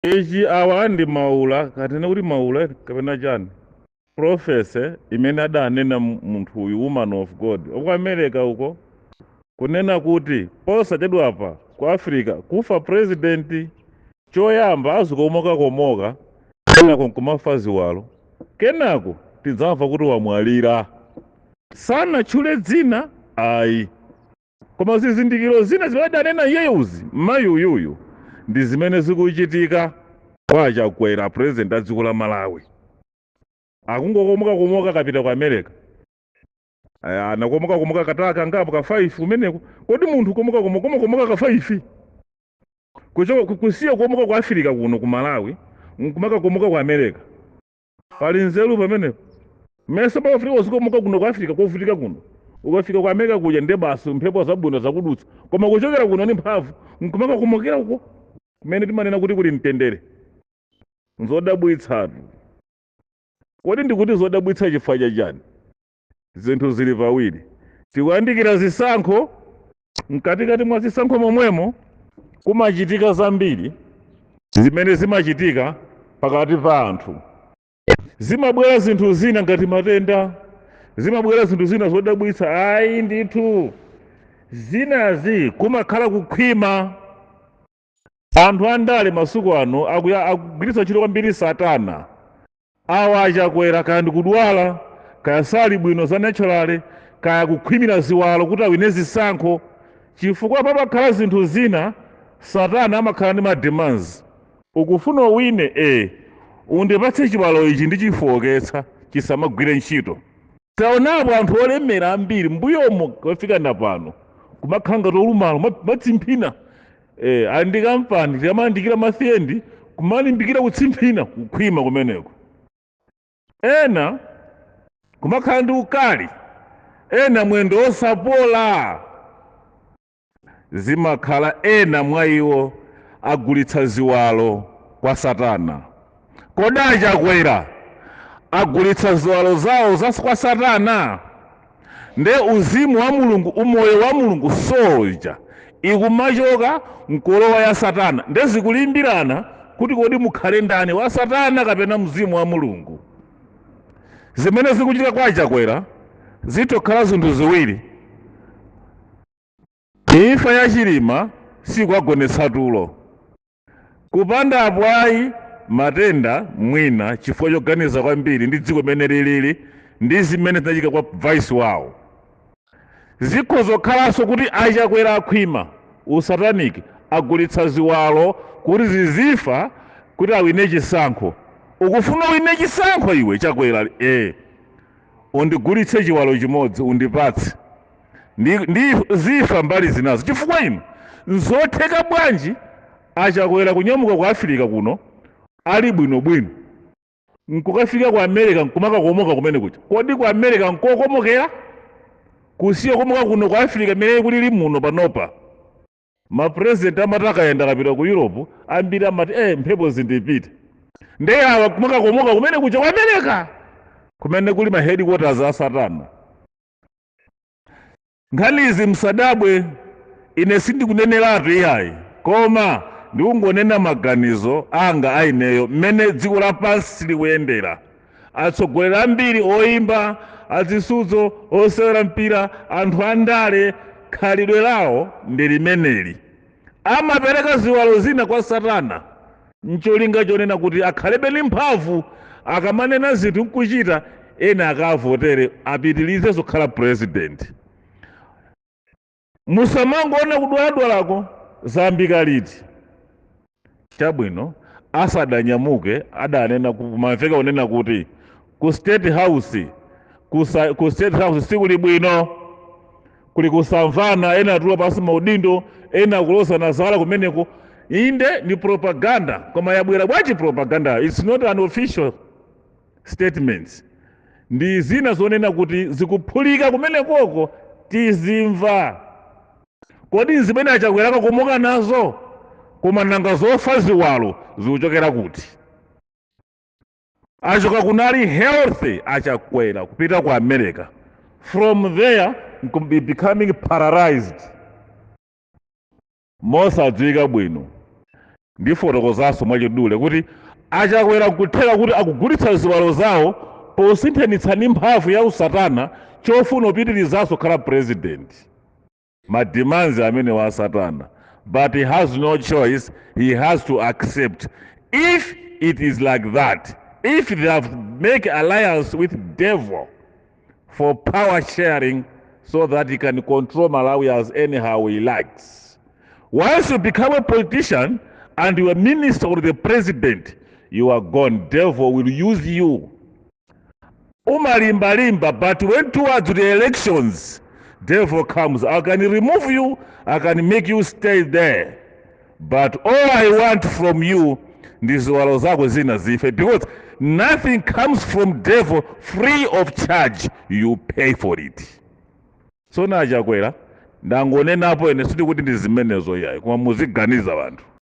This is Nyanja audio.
Ichi awa ndi maula katena kuti maula kapena chani profesa imene adanena munthu uyu woman of God oku America uko kunena kuti posachedwapa ku Africa kufa president choyamba azikomoka kenako nkumafa ziwalo kenako tidzamva kuti wamwalira sanatchule dzina ayi koma zizindikiro zina zimene adanena iyeyuzi mayi uyuyu ndi zimene zikuchitika kwa Chakwera president a dziko la Malawi. Akungokomoka kapita ku America anakomoka kataka ngapo ka 5 kumeneko kodi munthu komoka ka 5 kusiya kukomoka ku Africa kuno ku Malawi nkumaka komoka ku America pali nzeru pamenepo mesa pa Africa uzikomoka kuno ku Africa kovutika kuno ukafika ku America kuja ndi basi mphepo zabwino zakudutsa koma kuchokera kuno ni mphamvu nkumaka komokera uko kumene timanena kuti kuli mtendere nzodabwitsatu kodi ndikuti zodabwitsa chifukwa chani zinthu zili pawiri tikuyandikira zisankho mkatikati mwa zisankho momwemo kumachitika zambiri zimene zimachitika pakati pa anthu zimabwera zinthu zina ngati matenda zimabwera zinthu zina zodabwitsa ayi ndithu zinazi kumakhala kukhwima anthu andale masuku ano akugwiritsa ntchito kwambiri satana awa Achakwera kaya ndikudwala kaya sali bwino za naturale kaya kukhwimira ziwalo kuti awine zisankho chifukwa pamakhala zinthu zina satana amakhala ndi mademands ukufuna uwine undipatse chiwalo ichi ndichifowoketsa chisamagwire ntchito taonapo anthu olemera ambiri mbuyomo kufika napano kumakhala ngati olumala matsimphina andikampani tikamandikira mathendi kumalimbikira kutsimphina kukhwima kumeneko ena kumakhala ndi ukali ena mwendo osapola zimakhala ena mwa iwo agulitsa ziwalo kwa satana kodi Achakwera agulitsa ziwalo zawo kwa satana nde uzimu wa mulungu umoyo wa mulungu soja ikumachoka mkolowa ya satana nde zikulimbirana kuti kodi mukhale ndani wa satana kapena mzimu wa mulungu zimene zikuchitika kwa Achakwera zitokhala zinthu ziwiri imfa ya Chilima sikwagonetsa tulo kupanda apwayi matenda mwina chifukwa choganiza kwambiri ndi dziko mene lilili ndi zimene zinachitika kwa vice wawo zikhoza kukhalanso kuti Achakwera akhwima usataniki agulitsa ziwalo kuti zizifa kuti awine chisankho ukufuna uwine chisankho iwe Chakwera undigulitse chiwalo chimodzi undipatse ndi zifa mbali zinazo chifukwa ino nzotheka bwanji Achakwera kunyamuka ku Africa kuno ali bwinobwino nkukafika ku America nkumakakomoka kumene kuti kodi ku America nkokomokera kusiya komoka kuno ku Africa mene kulili muno panopa mapresident amatakayenda kapita ku Europe ambiri amati mphepo zindipite nde awa kumakakomoka kumene kuja ku America kumene kuli ma headquarters a satana nkhanizi msadabwe ine sindikuneneratu iyayi koma ndikungonena maganizo anga aineyo mmene dziko lapansi likuyendera atsogoleri ambiri oyimba azisudzo osewera mpira anthu andale khalidwe lawo ndi limeneli amapereka ziwalo zina kwa satana ncholinga chonena kuti akhalebe ndi mphamvu akamanena zinthu nkuchita ena akavotere apitilize zokhala president musamangoona kudwaladwalako zambika liti chabwino asadanyamuke adanena kumamveka unena kuti ku state house sikuli bwino kuli kusamvana ena atula pasi maudindo ena kulosana zala kumeneko inde ni propaganda koma yabwera bwanji propaganda it's not an official statement ndi zina zonena kuti zikuphulika kumenekoko tizimva kodi zimene Achakwera kakomoka nazo koma nanga zofa ziwalo zikuchokera kuti achoka kunali healthy Achakwera kupita ku America from there becoming paralyzed mosadziwika bwino ndifotokozaso mwachidule kuti achakwera kutheka kuti akugulitsa ziwalo zawo posinthanitsa ndi mphamvu ya usatana chofuna upitirizaso kukhala president. Mademands amene wa satana, but he has no choice. He has to accept. If it is like that, if they have make alliance with devil for power sharing so that he can control Malawi as anyhow he likes. Once you become a politician and you are minister or the president, you are gone. Devil will use you. Umalimba, but when towards the elections, devil comes. I can remove you, I can make you stay there. But all I want from you is because nothing comes from devil free of charge. You pay for it. So na achakwera ndangonenapo ene siti kuti ndizimenezo yayi koma muziganiza vantu.